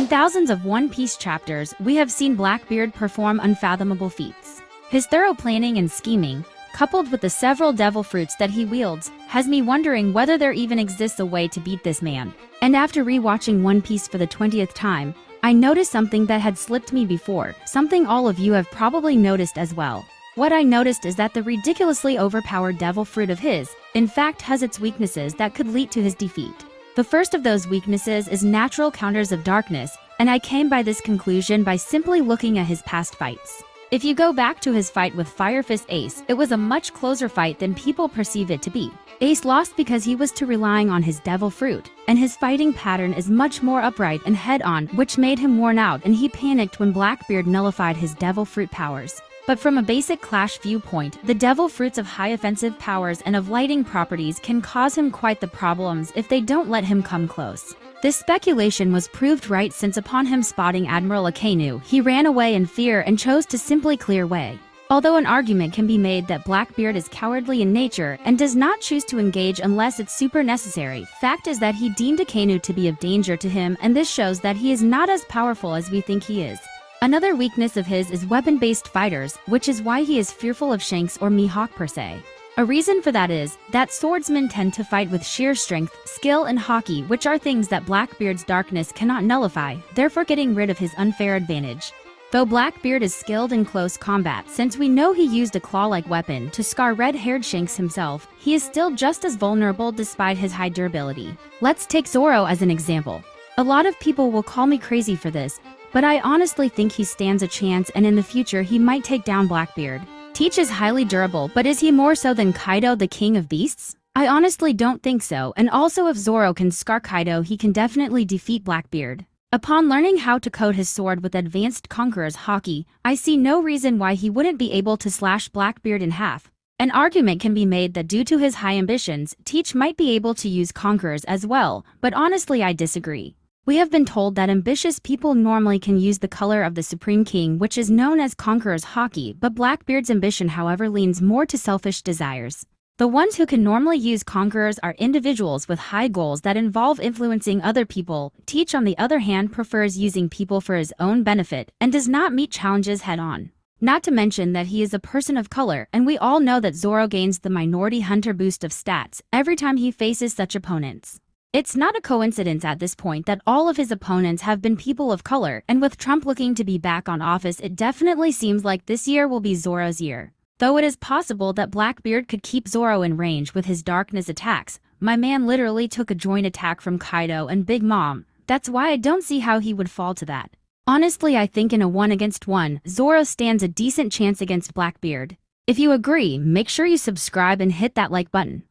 In thousands of One Piece chapters, we have seen Blackbeard perform unfathomable feats. His thorough planning and scheming, coupled with the several devil fruits that he wields, has me wondering whether there even exists a way to beat this man. And after rewatching One Piece for the 20th time, I noticed something that had slipped me before, something all of you have probably noticed as well. What I noticed is that the ridiculously overpowered devil fruit of his, in fact, has its weaknesses that could lead to his defeat. The first of those weaknesses is natural counters of darkness, and I came by this conclusion by simply looking at his past fights. If you go back to his fight with Fire Fist Ace, it was a much closer fight than people perceive it to be. Ace lost because he was too relying on his devil fruit, and his fighting pattern is much more upright and head-on, which made him worn out, and he panicked when Blackbeard nullified his devil fruit powers. But from a basic clash viewpoint, the devil fruits of high offensive powers and of lighting properties can cause him quite the problems if they don't let him come close. This speculation was proved right, since upon him spotting Admiral Akainu, he ran away in fear and chose to simply clear way. Although an argument can be made that Blackbeard is cowardly in nature and does not choose to engage unless it's super necessary, fact is that he deemed Akainu to be of danger to him, and this shows that he is not as powerful as we think he is. Another weakness of his is weapon-based fighters, which is why he is fearful of Shanks or Mihawk per se. A reason for that is that swordsmen tend to fight with sheer strength, skill, and haki, which are things that Blackbeard's darkness cannot nullify, therefore getting rid of his unfair advantage. Though Blackbeard is skilled in close combat, since we know he used a claw-like weapon to scar red-haired Shanks himself, he is still just as vulnerable despite his high durability. Let's take Zoro as an example. A lot of people will call me crazy for this, but I honestly think he stands a chance, and in the future he might take down Blackbeard. Teach is highly durable, but is he more so than Kaido, the king of beasts? I honestly don't think so, and also if Zoro can scar Kaido, he can definitely defeat Blackbeard. Upon learning how to coat his sword with advanced Conqueror's haki, I see no reason why he wouldn't be able to slash Blackbeard in half. An argument can be made that due to his high ambitions, Teach might be able to use Conquerors as well, but honestly I disagree. We have been told that ambitious people normally can use the color of the Supreme King, which is known as Conqueror's haki, but Blackbeard's ambition however leans more to selfish desires. The ones who can normally use Conquerors are individuals with high goals that involve influencing other people. Teach, on the other hand, prefers using people for his own benefit and does not meet challenges head-on. Not to mention that he is a person of color, and we all know that Zoro gains the Minority Hunter boost of stats every time he faces such opponents. It's not a coincidence at this point that all of his opponents have been people of color, and with Trump looking to be back on office, it definitely seems like this year will be Zoro's year. Though it is possible that Blackbeard could keep Zoro in range with his darkness attacks, my man literally took a joint attack from Kaido and Big Mom. That's why I don't see how he would fall to that. Honestly, I think in a 1-against-1, Zoro stands a decent chance against Blackbeard. If you agree, make sure you subscribe and hit that like button.